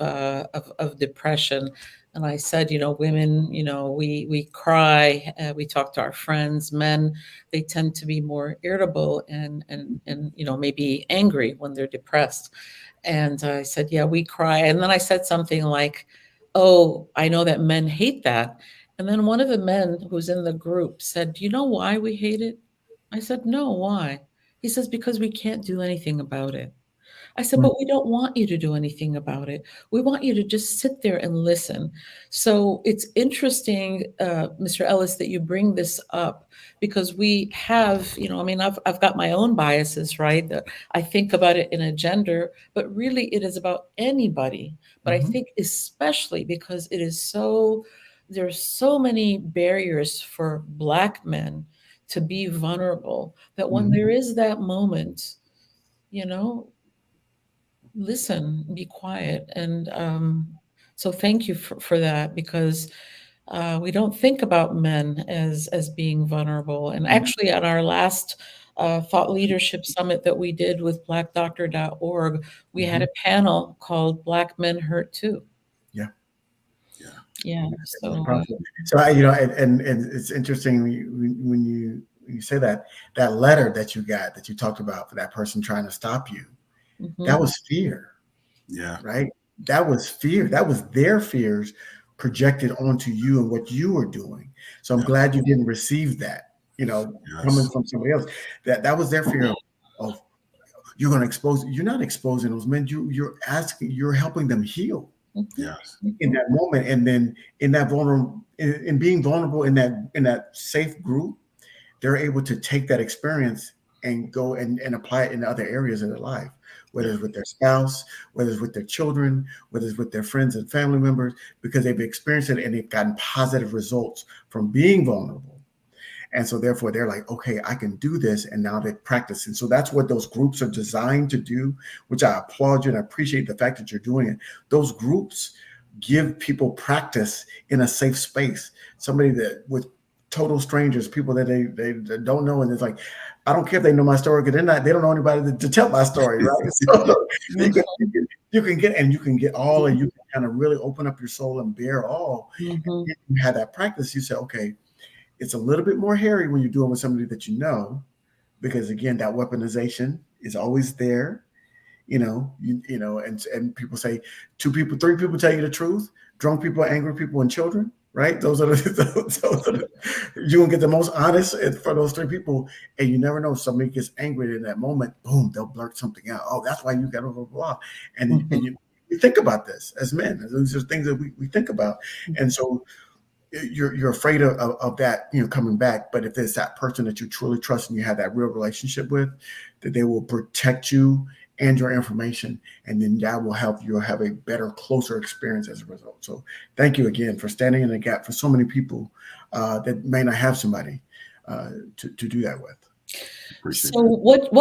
S1: depression. And I said, women, we cry, we talk to our friends. Men, they tend to be more irritable and maybe angry when they're depressed. And I said, yeah, we cry. And then I said something like, oh, I know that men hate that. And then one of the men who's in the group said, do you know why we hate it? I said, no, why? He says, because we can't do anything about it. I said, but we don't want you to do anything about it. We want you to just sit there and listen. So it's interesting, Mr. Ellis, that you bring this up because we have, I mean, I've got my own biases, right? That I think about it in a gender, but really it is about anybody. But I think especially because there's so many barriers for Black men to be vulnerable that when there is that moment, you know, listen, be quiet. And so thank you for that because we don't think about men as being vulnerable. And actually, at our last Thought Leadership Summit that we did with blackdoctor.org, we had a panel called Black Men Hurt Too.
S3: Yeah.
S2: Yeah.
S1: Yeah. So,
S3: So and it's interesting when you say that letter that you got that you talked about for that person trying to stop you, that was fear.
S2: Yeah.
S3: Right. That was fear. That was their fears projected onto you and what you were doing. So I'm glad you didn't receive that, coming from somebody else. That was their fear of you're going to expose. You're not exposing those men. You're helping them heal.
S2: Yes.
S3: In that moment, and then in that vulnerable, in being vulnerable in that safe group, they're able to take that experience and go and apply it in other areas of their life, whether it's with their spouse, whether it's with their children, whether it's with their friends and family members, because they've experienced it and they've gotten positive results from being vulnerable. And so therefore they're like, okay, I can do this. And now they practice. And so that's what those groups are designed to do, which I applaud you and I appreciate the fact that you're doing it. Those groups give people practice in a safe space. Somebody that with total strangers, people that they don't know. And it's like, I don't care if they know my story because they don't know anybody to tell my story, right? So you can get all, and you can kind of really open up your soul and bear all. And if you have that practice, you say, okay, it's a little bit more hairy when you're doing with somebody that you know, because again, that weaponization is always there. And people say 2 people, 3 people tell you the truth. Drunk people, angry people, and children. Right? Those are you will get the most honest for those 3 people, and you never know if somebody gets angry in that moment. Boom, they'll blurt something out. Oh, that's why you got blah blah blah. And you think about this as men. These are things that we think about, and so you're afraid of that, coming back. But if it's that person that you truly trust and you have that real relationship with, that they will protect you and your information, and then that will help you have a better, closer experience as a result. So thank you again for standing in the gap for so many people that may not have somebody to do that with.
S2: Appreciate
S1: so what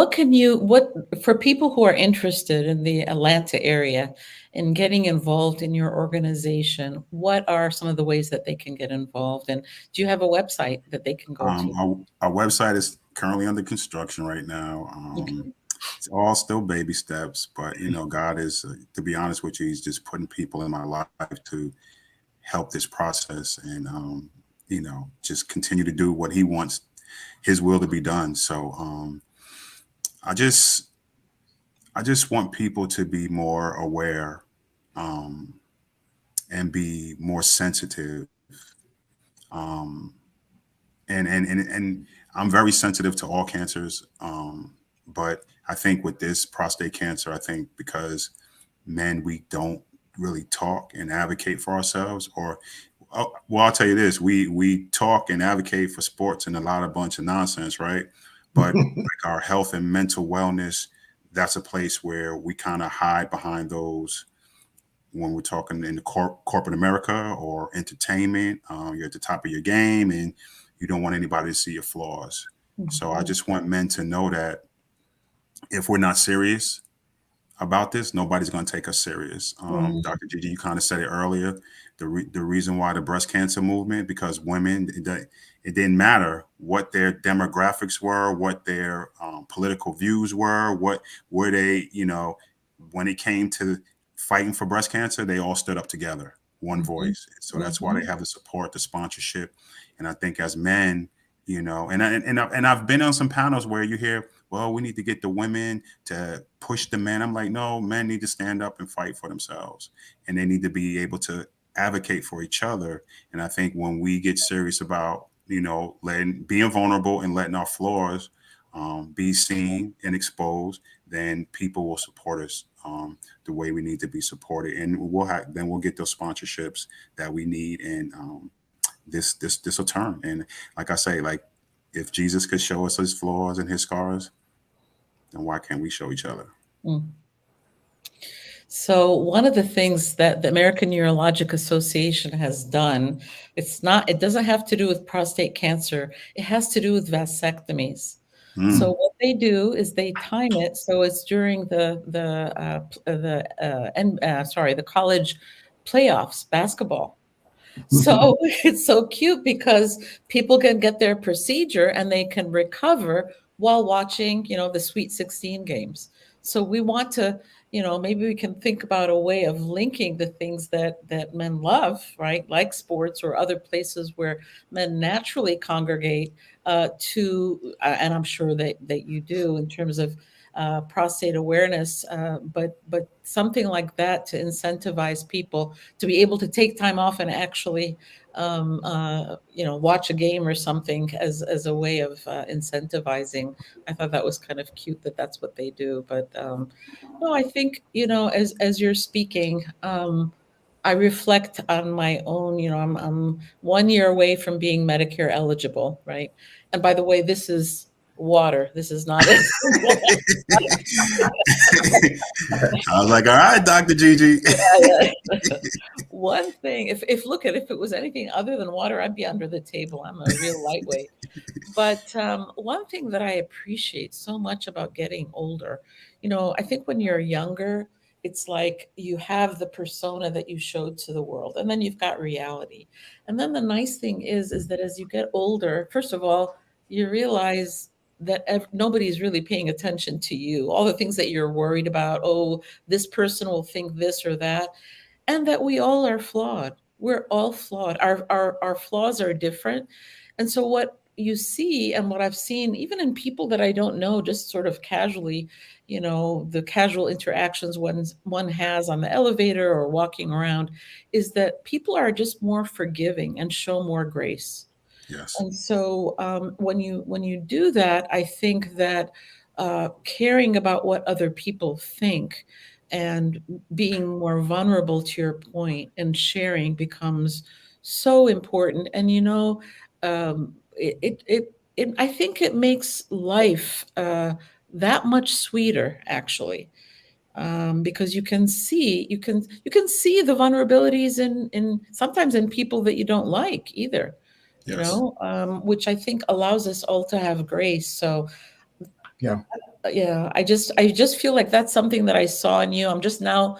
S1: for people who are interested in the Atlanta area and getting involved in your organization, what are some of the ways that they can get involved? And do you have a website that they can go to?
S2: Our website is currently under construction right now. It's all still baby steps, but God is, to be honest with you, He's just putting people in my life to help this process and just continue to do what He wants, His will to be done. So I just want people to be more aware and be more sensitive. And I'm very sensitive to all cancers. But I think with this prostate cancer, I think because men, we don't really talk and advocate for ourselves, well, I'll tell you this, we talk and advocate for sports and a bunch of nonsense, right? But like our health and mental wellness, that's a place where we kind of hide behind those when we're talking in the corporate America or entertainment. You're at the top of your game and you don't want anybody to see your flaws. So I just want men to know that if we're not serious about this, nobody's going to take us serious. Dr. Gigi, you kind of said it earlier. The reason why the breast cancer movement, because women, it didn't matter what their demographics were, what their political views were, what were they, when it came to fighting for breast cancer, they all stood up together, one voice. So that's why they have the support, the sponsorship. And I think as men, and I've been on some panels where you hear, well, we need to get the women to push the men. I'm like, no, men need to stand up and fight for themselves, and they need to be able to advocate for each other. And I think when we get serious about, being vulnerable and letting our flaws be seen and exposed, then people will support us the way we need to be supported, and we'll get those sponsorships that we need, and this will turn. And like I say, like if Jesus could show us his flaws and his scars, then why can't we show each other?
S1: Mm. So one of the things that the American Urologic Association has done, it doesn't have to do with prostate cancer. It has to do with vasectomies. So what they do is they time it so it's during the college playoffs basketball. So it's so cute because people can get their procedure and they can recover while watching, the Sweet 16 games. So we want to, maybe we can think about a way of linking the things that men love, right? Like sports or other places where men naturally congregate and I'm sure that you do in terms of prostate awareness, but something like that to incentivize people to be able to take time off and actually, watch a game or something as a way of incentivizing. I thought that was kind of cute that that's what they do. But no, I think as you're speaking. I reflect on my own, I'm 1 year away from being Medicare eligible, right? And by the way, this is water. This is not it.
S2: I was like, all right, Dr. Gigi.
S1: Yeah. One thing, if it was anything other than water, I'd be under the table. I'm a real lightweight. But one thing that I appreciate so much about getting older, I think when you're younger, it's like you have the persona that you showed to the world, and then you've got reality. And then the nice thing is that as you get older, first of all, you realize that nobody's really paying attention to you. All the things that you're worried about, oh, this person will think this or that, and that we all are flawed. We're all flawed. Our flaws are different. And so what you see and what I've seen, even in people that I don't know, just sort of casually, the casual interactions one has on the elevator or walking around, is that people are just more forgiving and show more grace.
S2: Yes.
S1: And so when you do that, I think that caring about what other people think and being more vulnerable to your point and sharing becomes so important. And I think it makes life that much sweeter, actually, because you can see the vulnerabilities in sometimes in people that you don't like either,
S2: Yes.
S1: which I think allows us all to have grace. So
S3: Yeah.
S1: yeah, I just feel like that's something that I saw in you. I'm just now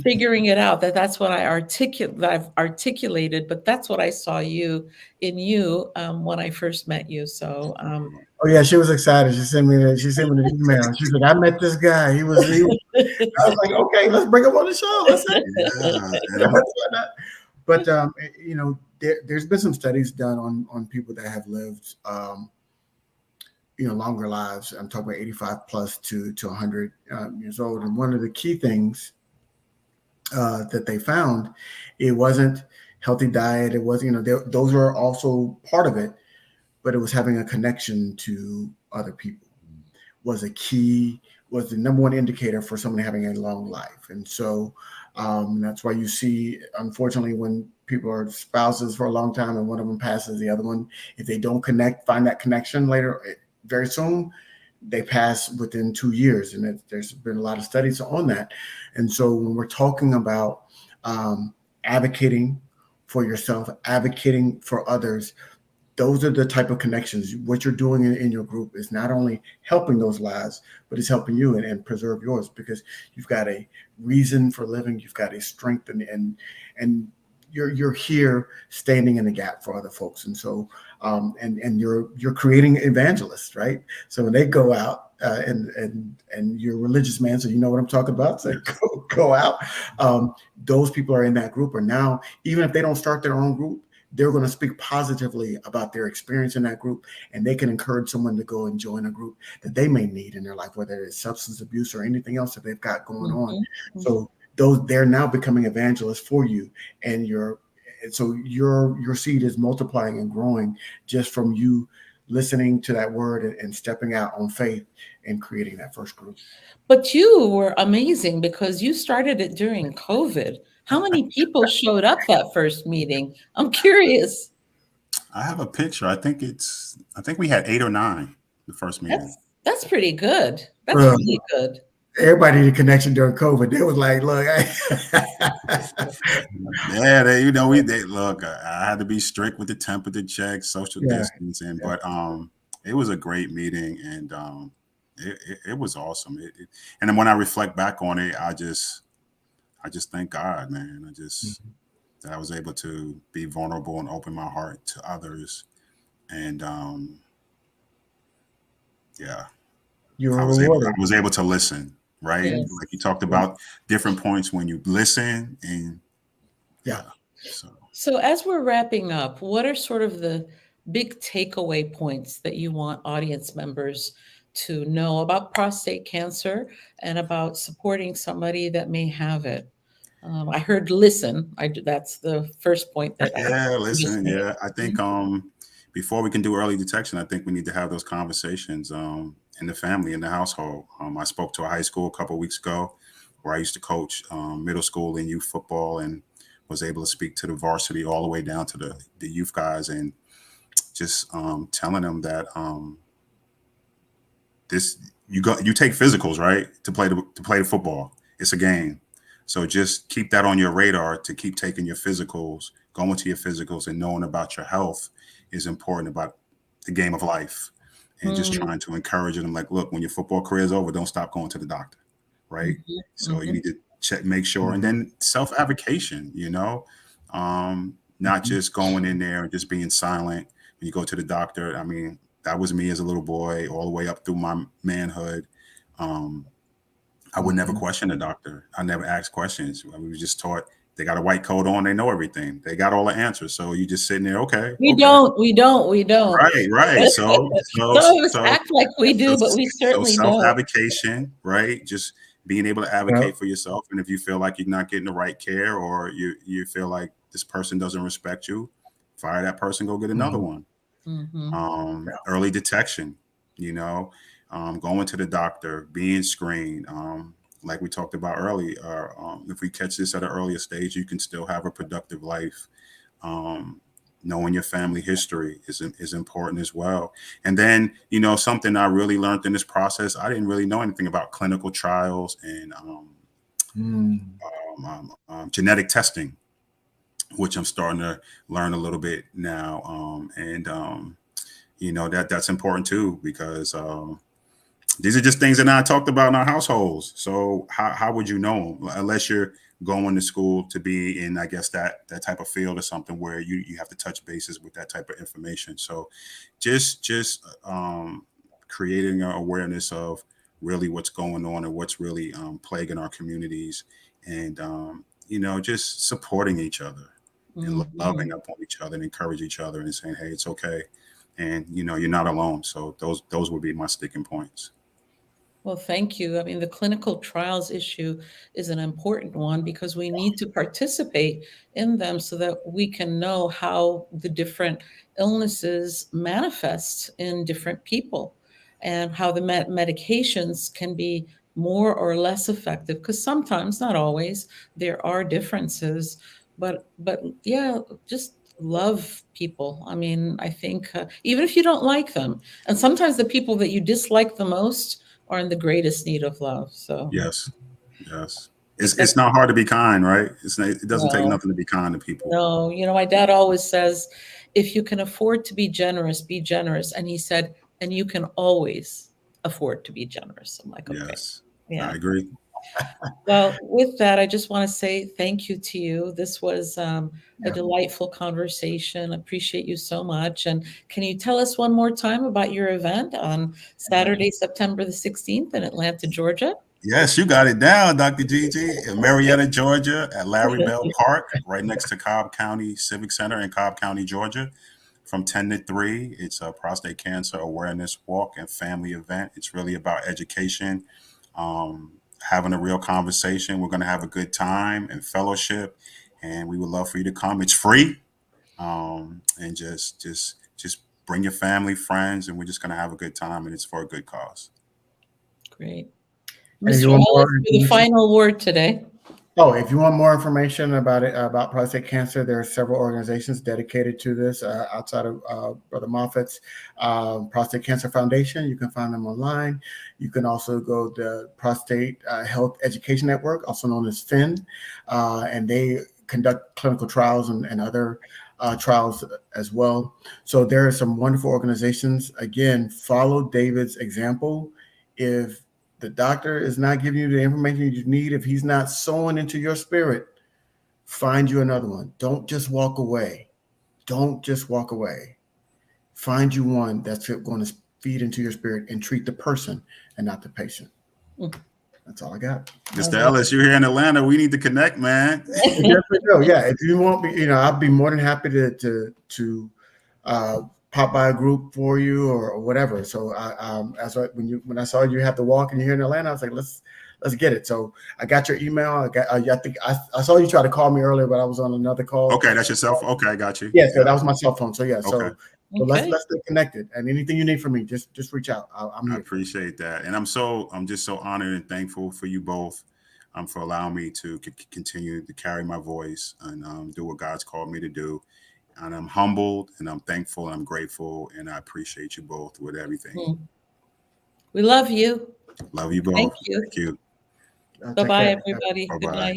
S1: figuring it out that's what I've articulated, but that's what I saw in you when I first met you. So
S3: Oh yeah, she was excited. She sent me the email. She said, "I met this guy. He was." I was like, "Okay, let's bring him on the show. Let's say."
S2: Yeah.
S3: But there's been some studies done on people that have lived, longer lives. I'm talking about 85 plus to 100 years old. And one of the key things that they found, it wasn't healthy diet. It was, those are also part of it, but it was having a connection to other people was the number one indicator for someone having a long life. And so that's why you see, unfortunately, when people are spouses for a long time and one of them passes, the other one, if they don't find that connection later, very soon, they pass within 2 years. And there's been a lot of studies on that. And so when we're talking about advocating for yourself, advocating for others, those are the type of connections. What you're doing in your group is not only helping those lives, but it's helping you and preserve yours, because you've got a reason for living. You've got a strength and you're here standing in the gap for other folks. And so and you're creating evangelists, right? So when they go out and you're a religious man, so you know what I'm talking about. So go out. Those people are in that group, or now, even if they don't start their own group, they're going to speak positively about their experience in that group, and they can encourage someone to go and join a group that they may need in their life, whether it's substance abuse or anything else that they've got going on. So they're now becoming evangelists for you, and so your seed is multiplying and growing just from you listening to that word and stepping out on faith and creating that first group.
S1: But you were amazing because you started it during COVID. How many people showed up that first meeting? I'm curious.
S2: I have a picture. I think we had 8 or 9 the first meeting.
S1: That's pretty good. That's
S3: Well,
S1: really good.
S3: everybody needed a connection during COVID. They was like, look,
S2: Yeah, they look. I had to be strict with the temperature check, social
S3: yeah,
S2: distancing, but it was a great meeting, and it was awesome. And then when I reflect back on it, I just thank God, man. That I was able to be vulnerable and open my heart to others, and yeah,
S3: you
S2: I
S3: were
S2: was
S3: rewarded.
S2: able to listen, right?
S1: Yes.
S2: Like you talked about different points when you listen, and
S3: Yeah.
S1: So as we're wrapping up, what are sort of the big takeaway points that you want audience members to know about prostate cancer and about supporting somebody that may have it? I heard listen. That's the first point that
S2: Yeah,
S1: you just
S2: listen,
S1: made.
S2: yeah. I think before we can do early detection, I think we need to have those conversations in the family, in the household. I spoke to a high school a couple of weeks ago where I used to coach middle school and youth football, and was able to speak to the varsity all the way down to the youth guys, and just telling them that you take physicals, right, to play the football. It's a game. So just keep that on your radar, to keep taking your physicals, going to your physicals, and knowing about your health is important about the game of life. And just
S1: Mm,
S2: trying to encourage them, like, look, when your football career is over, don't stop going to the doctor, right?
S1: mhm,
S2: So you
S1: mhm,
S2: need to check, make sure, and then self-advocation, not just going in there and just being silent when you go to the doctor. I mean, that was me as a little boy all the way up through my manhood. Um, I would never question the doctor. I never asked questions. We were just taught they got a white coat on, they know everything. They got all the answers. So you just sitting there, okay,
S1: We
S2: okay.
S1: don't. We don't. We don't.
S2: Right.
S1: Some of us act like we do, but we
S2: So
S1: certainly don't.
S2: self-advocation, right? Just being able to
S3: Yeah.
S2: advocate for yourself. And if you feel like you're not getting the right care, or you feel like this person doesn't respect you, fire that person, go get another one.
S1: Mhm.
S2: Early detection, going to the doctor, being screened. Like we talked about earlier, if we catch this at an earlier stage, you can still have a productive life. Um, Knowing your family history is important as well. And then, something I really learned in this process, I didn't really know anything about clinical trials and genetic testing, which I'm starting to learn a little bit now. That's important too, because these are just things that I talked about in our households. So how would you know unless you're going to school to be in, I guess, that type of field or something where you have to touch bases with that type of information. So just creating an awareness of really what's going on and what's really plaguing our communities, and just supporting each other and
S1: Mhm.
S2: loving up on each other and encourage each other and saying, hey, it's okay. And you're not alone. So those would be my sticking points.
S1: Well, thank you. I mean, the clinical trials issue is an important one because we need to participate in them so that we can know how the different illnesses manifest in different people and how the medications can be more or less effective. Because sometimes, not always, there are differences. But yeah, just love people. I mean, I think even if you don't like them, and sometimes the people that you dislike the most are in the greatest need of love. So
S2: Yes.
S1: think
S2: It's not hard to be kind, right? It doesn't take
S1: no,
S2: nothing to be kind to people.
S1: no. My dad always says, if you can afford to be generous, be generous. And he said, and you can always afford to be generous. I'm like, okay,
S2: Yes, I
S1: yeah.
S2: agree.
S1: Well, with that, I just want to say thank you to you. This was a
S3: Yeah.
S1: delightful conversation. Appreciate you so much. And can you tell us one more time about your event on Saturday, September the 16th in Atlanta, Georgia?
S2: Yes, you got it down, Dr. Gigi, in Marietta, Georgia, at Larry Bell Park, right next to Cobb County Civic Center in Cobb County, Georgia, from 10 to 3. It's a prostate cancer awareness walk and family event. It's really about education, having a real conversation. We're going to have a good time and fellowship, and we would love for you to come. It's free, and just bring your family, friends, and we're just going to have a good time, and it's for a good cause.
S1: Great.
S3: And if you
S1: Mr.
S3: want
S1: Ellis,
S3: more
S1: for the final word today.
S3: Oh, if you want more information about it, about prostate cancer, there are several organizations dedicated to this outside of Brother Moffat's Prostate Cancer Foundation. You can find them online. You can also go to Prostate Health Education Network, also known as FIN, and they conduct clinical trials and other trials as well. So there are some wonderful organizations. Again, follow David's example. If the doctor is not giving you the information you need, if he's not sowing into your spirit, find you another one. Don't just walk away. Don't just walk away. Find you one that's going to feed into your spirit and treat the person and not the patient. That's all I got.
S2: Mr. Ellis, you're here in Atlanta. We need to connect, man.
S3: Yes, we do. Yeah, if you want me, I'd be more than happy to pop by a group for you or whatever. So when I saw you have to walk and you're here in Atlanta, I was like, let's get it. So I got your email. I think I saw you try to call me earlier, but I was on another call.
S2: Okay, that's your cell phone. Okay, I got you.
S3: Yeah, so that was my cell phone. So yeah,
S2: Okay.
S3: so let's stay connected. And anything you need from me, just reach out. I'm here.
S2: I appreciate that, and I'm just so honored and thankful for you both, for allowing me to continue to carry my voice and do what God's called me to do. And I'm humbled and I'm thankful and I'm grateful and I appreciate you both with everything.
S1: We love you.
S2: Love you both.
S1: Thank you.
S2: Thank you.
S1: Bye-bye, everybody.
S2: Bye-bye.
S1: Good night.